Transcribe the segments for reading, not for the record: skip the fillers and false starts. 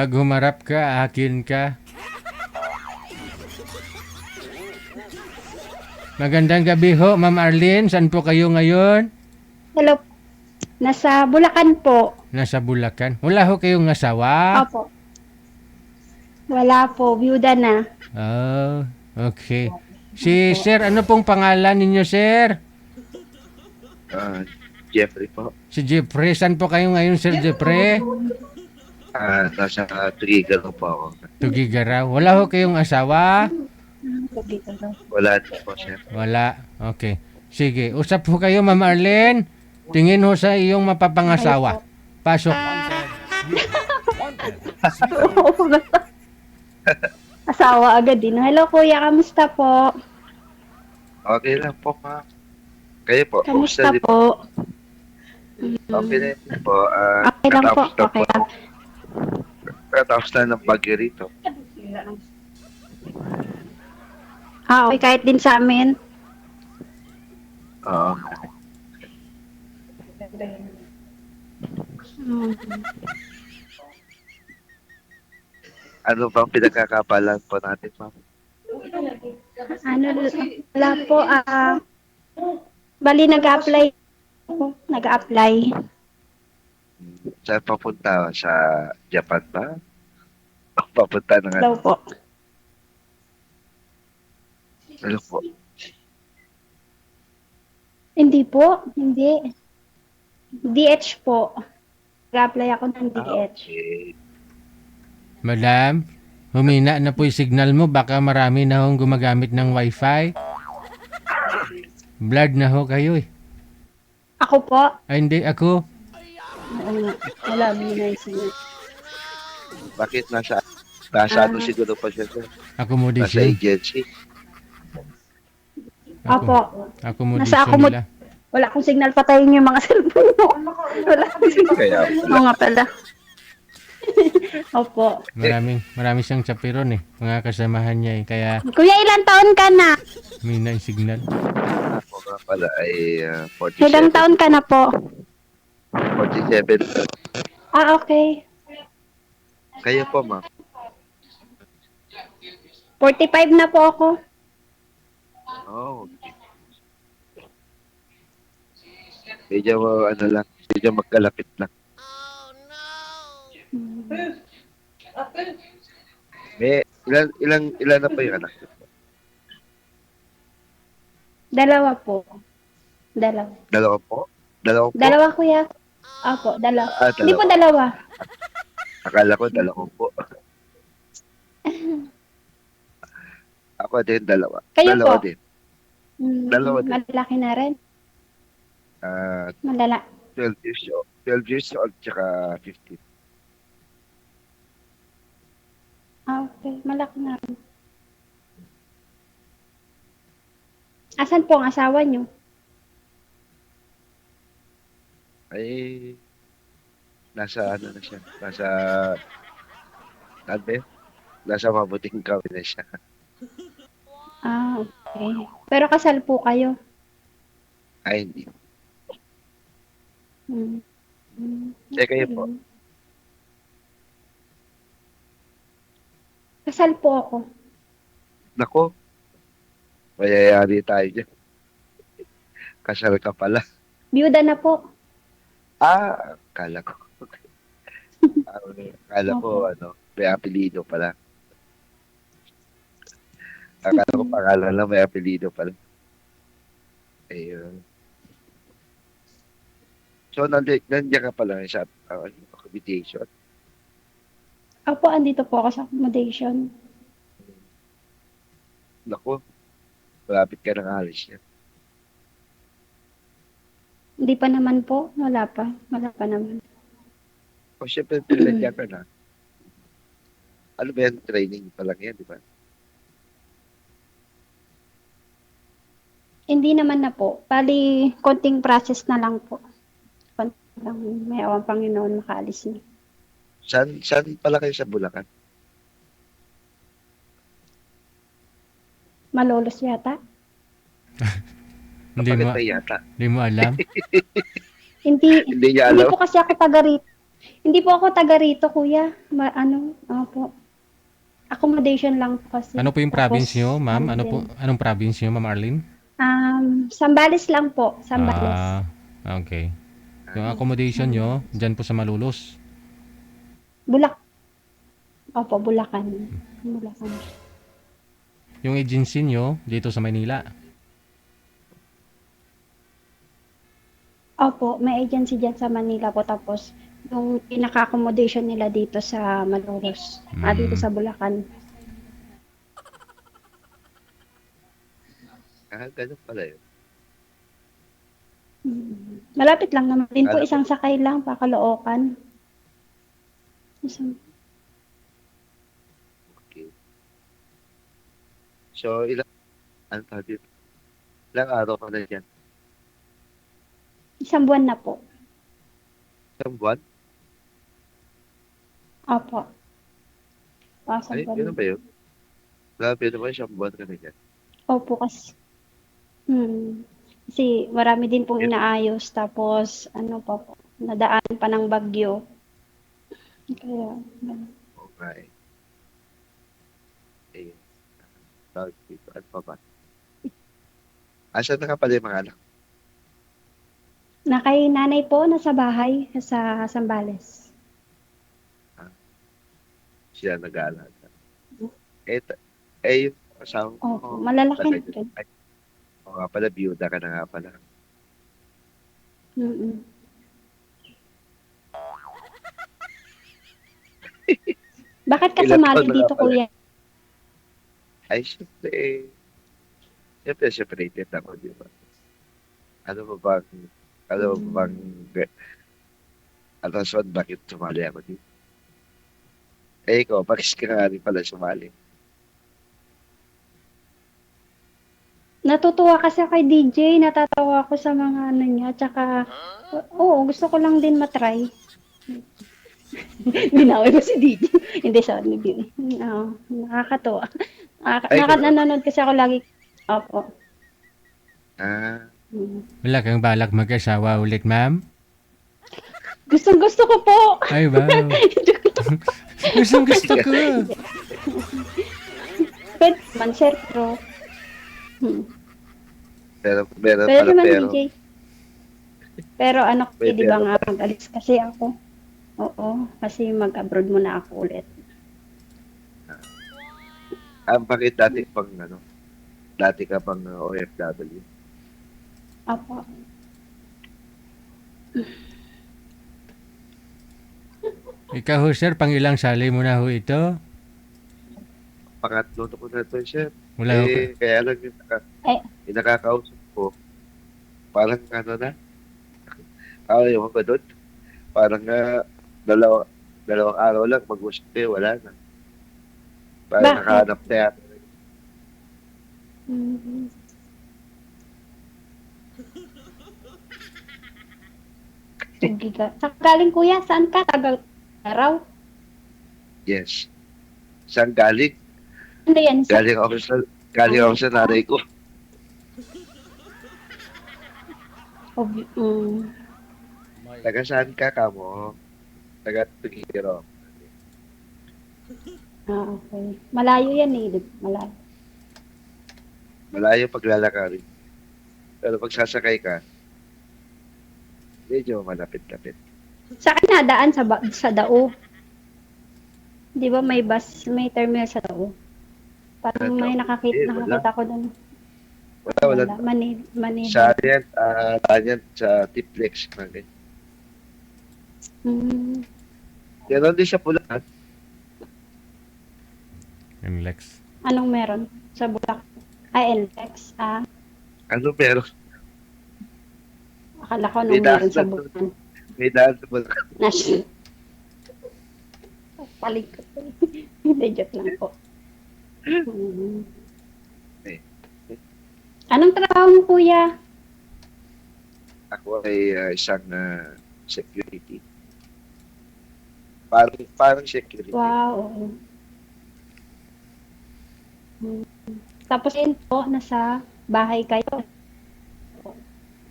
Pag humarap ka, akin ka. Magandang gabi ho, Ma'am Arlene. Saan po kayo ngayon? Hello. Nasa Bulacan po. Nasa Bulacan. Wala ho kayong asawa? Opo. Wala po. Byuda na. Oh, okay. Si Sir, ano pong pangalan ninyo, Sir? Jeffrey po. Si Jeffrey. Saan po kayo ngayon, Sir Jeffrey? Nasa Trigger po ako. Tugigaraw. Wala ho kayong asawa? Wala din po, sir. Wala. Okay. Sige. Usap ho kayo, Ma'am Arlene. Tingin ho sa iyong mapapangasawa. Pasok. Asawa agad din. Hello kuya, kamusta po? Okay lang po, ma'am. Kayo po. Kamusta din po? Okay na din po. Okay lang po. Katapos na Okay lang. Katapos na ng bagyo rito. Okay, kahit din sa amin. Hmm. Ano bang pinagkakapalan po natin, ma'am? Ano, wala po. Bali, nag-apply ako. Nag-apply. Saan papunta? Sa Japan ba? Papunta na nga. Daw po. Ano po? Hindi po. Hindi. DH po. Nag-apply ako ng DH. Okay. Madam, humina na po yung signal mo. Baka marami na hong gumagamit ng wifi. Blood na ho kayo eh. Ako po. Ay, hindi. Ako. Oo nga. Wala, minay siya. Bakit nasa ano siguro pa siya, sir? Nasa Accommodation. agency? Opo. Accommodation Nasa nila. Wala akong signal, patayin yung mga cellphone mo. Wala akong signal. Kaya Oo nga pala. Opo. Maraming siyang chaperon eh. Mga kasamahan niya eh. Kaya Kuya, ilang taon ka na? humina yung signal. ako nga pala ay 47. Ilang taon ka na po? 47. Okay. Kayo po, ma'am. 45 na po ako. Oh, okay. Medyo magkalapit lang. May ilan na pa yung anak? Dalawa po. Dalawa. Dalawa po? Dalawa po? Dalawa, kuya. Opo, dalawa. Ah, Hindi po dalawa. dalawa. Akala ko dalawa po. Ako din dalawa. Kayo Dalawa po? din. Dalawa din. Malaki na rin. Malala. 12 years old. 12 years old tsaka 15. Okay, malaki na rin. Asan po ang asawa niyo? Ay, nasa ano na siya? Nasa mabuting kami na siya. Okay. Pero kasal po kayo? Ay, hindi. Hmm. Kayo po? Kasal po ako. Nako, mayayari tayo dyan. Kasal ka pala. Byuda na po. Kala ko. Kala ko, may apelido pala. Akala ko pangalan lang, may apelido pala. Ayun. So, nandiyan ka pala sa accommodation. Opo, andito po ako sa accommodation. Naku, malapit ka ng alis niya. Hindi pa naman po. Wala pa. Wala pa naman. O, syempre, nandiyan ka na. Ano ba yan? Training pa lang yan, di ba? Hindi naman na po. Bali, konting process na lang po. Konting lang. May awang Panginoon makaalis niya. Saan pala kayo sa Bulacan? Malolos yata. Hindi mo, Kapaganda yata. hindi mo alam. Hindi Hindi niya Hindi alam. po kasi ako taga rito. Hindi po ako taga rito, kuya. Opo. Accommodation lang po kasi. Ano po yung Tapos, province nyo, ma'am? Ano po, din. anong province nyo, ma'am Arlene? Sambales lang po. Sambales. Ah, okay. Yung Ah, accommodation nyo, dyan po sa Malulos. Bulak. Opo, Bulacan. Bulacan. Yung agency nyo, dito sa Manila. Opo, may agency dyan sa Manila po. Tapos, yung pinaka-accommodation nila dito sa Malolos. Dito Mm. sa Bulacan. ganun pala yun. Malapit lang naman din po. Kala ko, Isang sakay lang, Pakaloocan. Isang, okay. So, ano tawag dito? Ilang araw ka na dyan? isang buwan na po. Isang buwan? Opo. Isang Ay, buwan yun na. ba yun? Grabe naman, isang buwan ka na dyan. Opo, kasi. Kasi marami din pong Yun, inaayos. Tapos, ano pa po, nadaan pa ng bagyo. Kaya, okay. Eh, tawag dito. Ano pa ba? Asan na ka pala yung mga anak? na kay nanay po, nasa bahay, sa Sambales. Sila nag-aalaga. Yung asawa Opo, mo, malalaki taga na dyan. rin. Ay, oo nga pala, biyuda ka na nga pala. Mm-mm. Bakit ka Ilan sumali taon na nga dito, pala? kuya? Ay, siyempre, separated ako, di ba? Ano ba bang, ano ba bang, rason bakit sumali ako dito? Ikaw, bakit ka nga rin pala sumali? Natutuwa kasi ako kay DJ, natatawa ako sa mga ano niya, tsaka, oo, gusto ko lang din matry. Binawi ko si DJ. Hindi, sorry. Nakakatuwa. Ay, gano'n. Nanonood kasi ako lagi. Opo. Ah, Mm. Wala kang balak mag-asawa ulit, ma'am? Gustong gusto ko po. Ay, wow. Gustong gusto ko. Pwede man, sir, pero, meron pwede pala naman, pero, DJ. Pero ano, may di ba pero nga, pala. mag-alis kasi ako. Oo, kasi mag-abroad muna ako ulit. Bakit dati ka pang OFW? Opo. Ikaw ho, sir, pangilang sali mo na ho ito? Pangatlo na ko na ito, chef. Wala ho ka. Kaya lang Eh, yung nakakausap ko, parang ano na, ayaw mo ba doon? Parang dalawang araw lang, mag-usap kayo, wala na. Parang bakit? nakahanap na yata. Mm. Sige ka. Saan galing, kuya? Saan ka? Tagal-araw? Yes. Saan galing? Ano yan? Galing ako sa nanay ko. Mm. Taga saan ka kamo? Taga Tugiro. Okay. Malayo yan eh. Malayo. Malayo paglalakarin. Pero pag sasakay ka, medyo malapit-lapit. Sa akin nadaan sa Dao. Di ba may bus, may terminal sa Dao? Parang may Wala. nakakita ko doon. Wala. Manila. Sa sa Tiplex. Mm. Meron din sa Bulacan. Yung Lex. Anong meron? Sa Bulacan. LX. Ano meron? Akala ko May nung daan meron sa sa Bulacan. May daan sa Bulacan. National. Palikot. Hindi, joke lang po. Mm. Eh. Anong trabaho mo, kuya? Ako ay isang security. Parang security. Wow. Mm. Tapos yun po, nasa bahay kayo.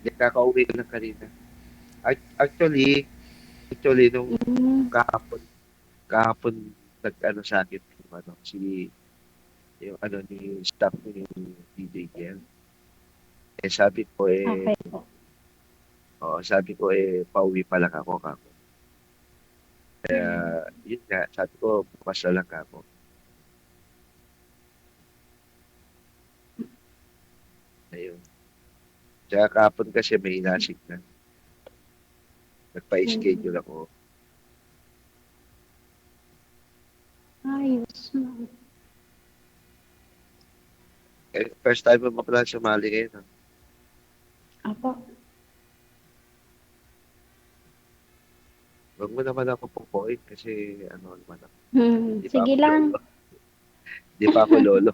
Hindi kakauwi ko lang kanina. Actually, Actually, nung Mm. kahapon nag-ano sa akin, yung ano, yung ano ni staff ni DJ Kel. Eh, sabi ko Okay po. sabi ko pauwi pa lang ako kako. Kaya, yun nga, sabi ko, bukas na lang ako. Ayun. Tsaka kahapon kasi may inasik na. Mm. Nagpa-schedule ako. Ayos. First time mo pa pala sumali ngayon. Ha? Apo. Huwag mo naman ako pupuin kasi ano naman ako. Di pa Sige ako lolo. lang. Di pa ako lolo.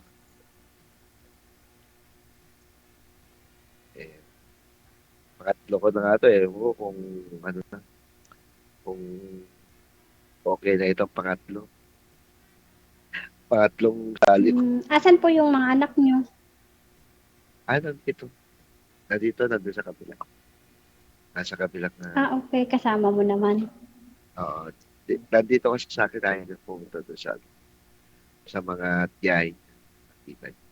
Eh, pangatlo ko na nga to eh. Ewan ko kung ano na. Kung okay na itong pangatlo. Pangatlong sali ko. Asan po yung mga anak niyo? Nandito. Nandun sa kabila. Nasa kabilang na. Okay. Kasama mo naman. Oo. Nandito kasi sa akin ayaw na pumunta doon sa mga tiyay. Nakita niyo.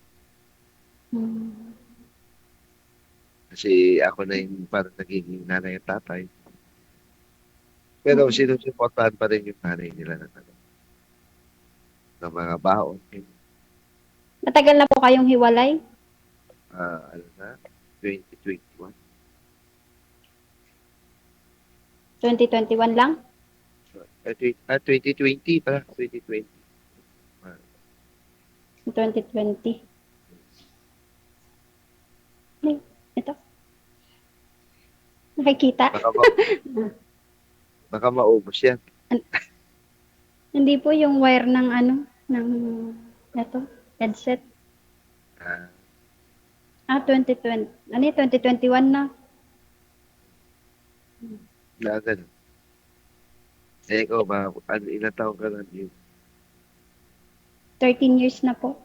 Hmm. Kasi ako na yung parang nagiging nanay at tatay. Pero sinusuportahan pa rin yung nanay nila ng mga baon. Matagal na po kayong hiwalay? Ano na, 2021. 2021 lang? 2020 pala, 2020. 2020. Ay, ito. Nakikita. Baka maubos yan. Hindi po yung wire ng ano, ng ito, headset. Ah, 2020. Ano yun, 2021 na. na ganun. Ikaw ba, ilang taon ka na yun? 13 years na po.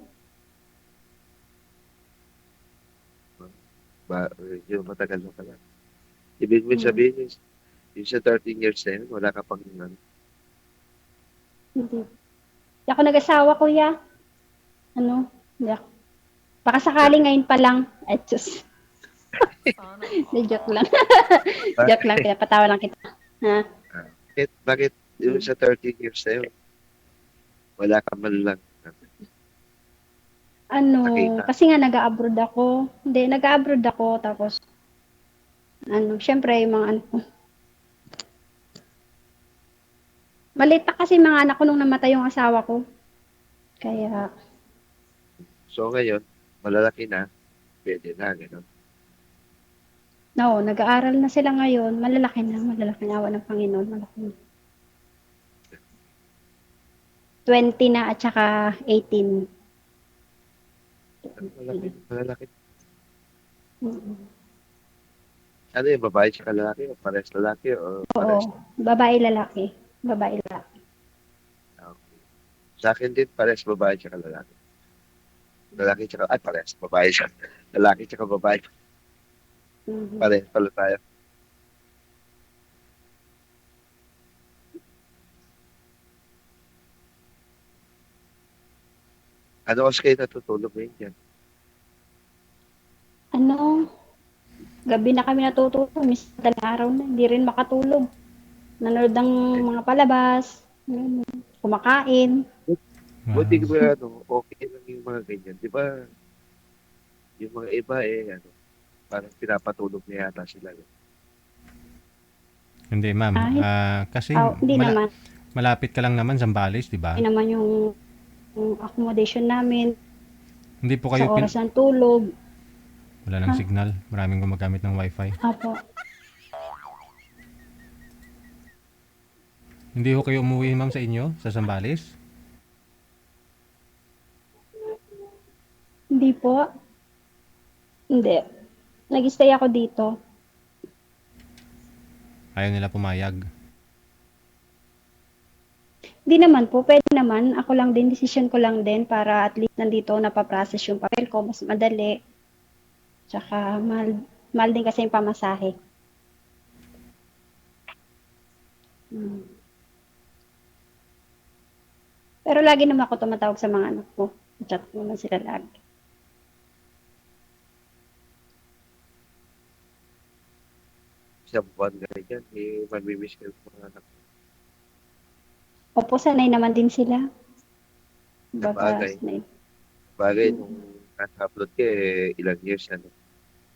Medyo matagal na pala. Ibig mo sabihin, yung sa 13 years na yun, wala ka pang ano. Hindi. Hindi ako nag-asawa, kuya. Ano? Hindi ako. Baka sakali ngayon pa lang. Ay, Diyos. Joke lang. Joke lang. Pinapatawa lang kita. Ha? Bakit yung sa 13 years na yun, wala ka man lang Ano, nakita? kasi nga nag-abroad ako. Hindi, nag-abroad ako. Tapos, ano, syempre, yung mga ano ko. Maliit pa kasi mga anak ko nung namatay yung asawa ko. Kaya, So ngayon, malalaki na, pwede na, gano'n. no, nag-aaral na sila ngayon. Malalaki na awa ng Panginoon. Malaki na. 20 na at saka 18. Malalaki. Mm. Ano yung babae tsaka lalaki? O pares lalaki o pares? Oo, babae lalaki. Babae lalaki. Okay. Sa akin din, pares babae tsaka lalaki. Lalaki tsaka, pares, babae siya. Lalaki tsaka babae. Mhm. Pares pala tayo. Ano kasi kayo natutulog ngayon dyan? Ano, gabi na kami natutulog. Madaling araw na, hindi rin makatulog. Nanonood ng mga palabas. Kumakain. Buti ba, okay lang yung mga ganyan. Di ba, yung mga iba parang pinapatulog na yata sila. Hindi, ma'am. Ay, Kasi hindi naman. malapit ka lang naman sa Zambales, di ba? Hindi naman yung accommodation namin Hindi po sa kayo oras ng tulog. wala ng signal. Maraming gumagamit ng wifi. Apo. Hindi ho kayo umuwi, ma'am, sa inyo, sa Zambales? Hindi po. Hindi. Nag-stay ako dito. Ayaw nila pumayag. Hindi naman po. Pwede naman. Ako lang din. Decision ko lang din para at least nandito napaprocess yung papel ko. Mas madali. Tsaka mahal din kasi yung pamasahe. Hmm. Pero lagi naman ako tumatawag sa mga anak ko. Chat ko naman sila lagi. Isang buwan ka rin yan, eh, mamimiss ka ng mga anak. Opo, sanay naman din sila. Baka, Sabagay. sanay. Bagay, nung nasa-upload ka, eh, ilang years, ano?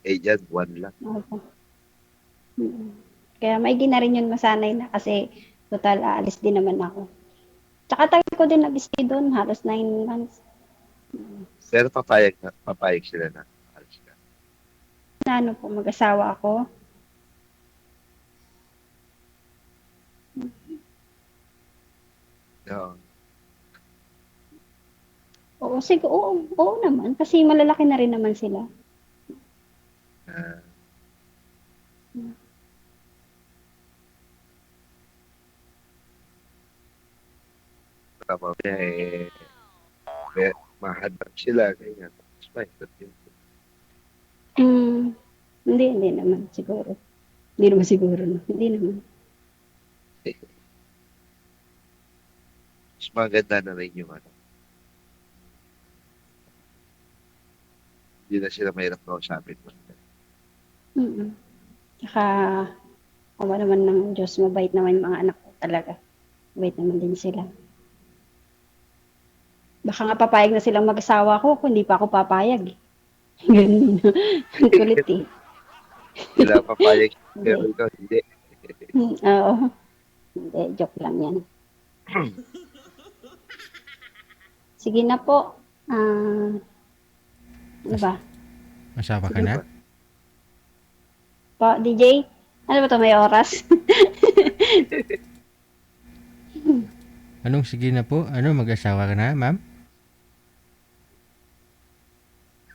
Eh, dyan, buwan lang. Opo. Mm. Kaya may na rin yun masanay na kasi total aalis din naman ako. Tsaka tagal ko din nag-stay doon, halos 9 months. Pero papayag sila na. Alis ka. Na ano po, mag-asawa ako. Oo. Oo, siguro, oo naman. Kasi malalaki na rin naman sila. Ah, mamaya, eh, mahadap sila, ganyan. It's fine, but yun. Hmm, hindi naman siguro. Hindi naman siguro, no? Hindi naman. Mas maganda na rin yung ano. Hindi na sila mahirap kausapin mo. Mm. Tsaka, awa naman ng Diyos, mabait naman yung mga anak ko talaga. Mabait naman din sila. Baka nga papayag na silang mag-asawa ko kung hindi pa ako papayag. Eh. Ganun. Ang kulit eh. Sila papayag, pero Hindi. ikaw hindi. Oo. Hindi, joke lang yan. Sige na po. Ano ba? Asawa ka Sige na? po, DJ? Ano ba to may oras? Anong sige na po? Ano, mag-asawa ka na, ma'am?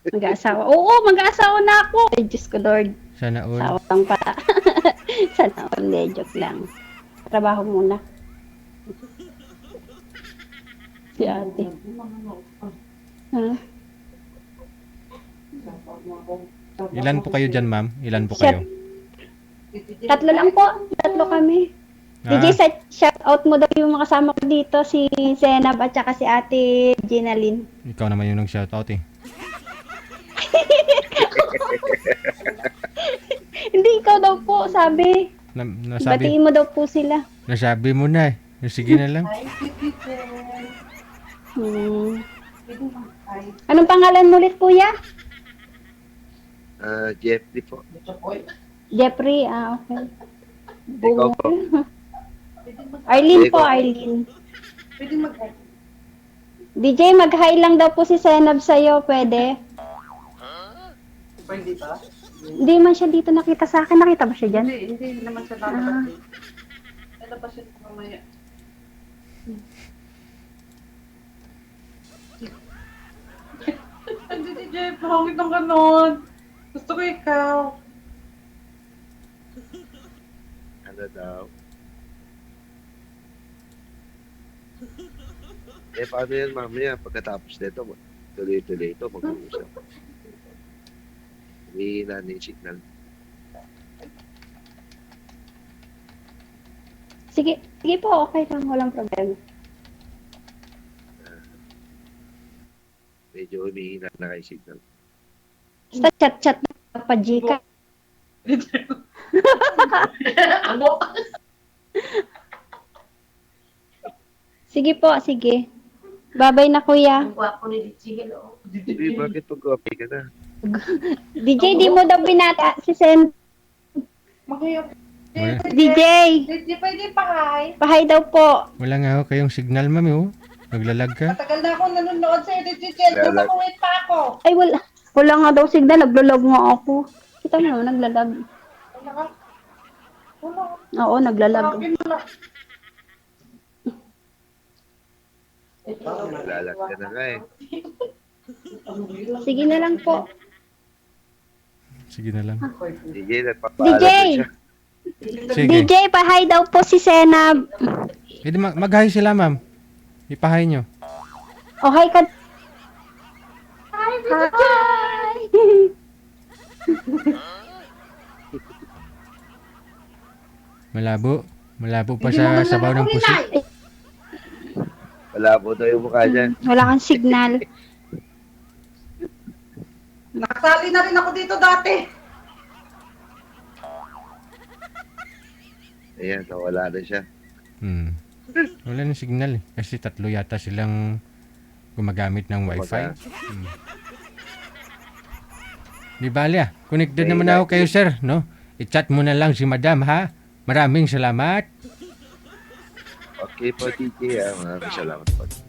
Mag-aasawa. Oo, mag-aasawa na ako. Ay, Diyos ko, Lord. Sana all. Asawa lang pala. Sana all. Hindi, joke lang. Trabaho muna. Si ate. Ha? Ilan po kayo dyan, ma'am? Ilan po Shut. kayo? Tatlo lang po. Tatlo kami. DJ, Ah, shout out mo daw yung mga kasama ko dito, si Senab at saka si ate Ginalyn. ikaw naman yung nag-shoutout eh. Hindi, ikaw daw po, sabi. Nasabi, Batiin mo daw po sila. nasabi mo na eh. Sige na lang. Hmm. Anong pangalan mo ulit, kuya? Jeffrey po. Jeffrey, okay. Ikaw po. Arlene po, Ikaw. Arlene. DJ, mag-hi lang daw po si Senab sa'yo, pwede? Pwede ba? Hindi man siya dito nakita sa akin. Nakita ba siya dyan? Hindi naman siya Ah. lalabas eh. Lalabas siya mamaya. Hindi si Jeff, pangit ng ganon. Gusto ko ikaw. Ano daw? Eh, paano yan mamaya? Pagkatapos nito, tuloy-tuloy ito, mag-uusap. Humihina na yung signal. Sige, sige po, okay lang. Walang problema. Medyo humihina na kayo signal. Basta chat-chat na pa, Gika. Ano? Sige po, sige. Babay na, kuya. Ang gwapo ni Litsi, hello. Uy, bakit pag-copy ka na? DJ, di mo daw binata si Sen. Makaya. Wala, DJ, Litsi, pwede pa hi. pahay daw po. wala nga ako kayong signal, ma'am eh, oh. Naglalag ka. Matagal na ako nanonood sa Litsi, Chelsea. Lalag. Makuwit pa ako. Ay, wala. Wala nga daw signal. Naglalag nga ako. Kita mo naman, naglalag. Wala ka. Wala. Oo, naglalag. Akin mo na. Lalag ka na nga eh. Sige na lang po. Sige na lang. DJ, nagpapaalam DJ! na siya. Sige. DJ, pahay daw po si Senab. Eh, di mag-hi sila, ma'am. Ipahay nyo. Oh, hi ka. Hi! Malabo. Malabo pa sa sabaw ng pusi. Malabo daw yung mukha niya. Wala kang signal. Nakasali na rin ako dito dati. Ayan, nawala na siya. Wala ng signal eh. Kasi tatlo yata silang gumagamit ng wifi. Di bali ah. Connected naman ako kayo sir, no? I-chat mo na lang si madam ha. Maraming salamat. Okay po, TK. Maraming salamat po.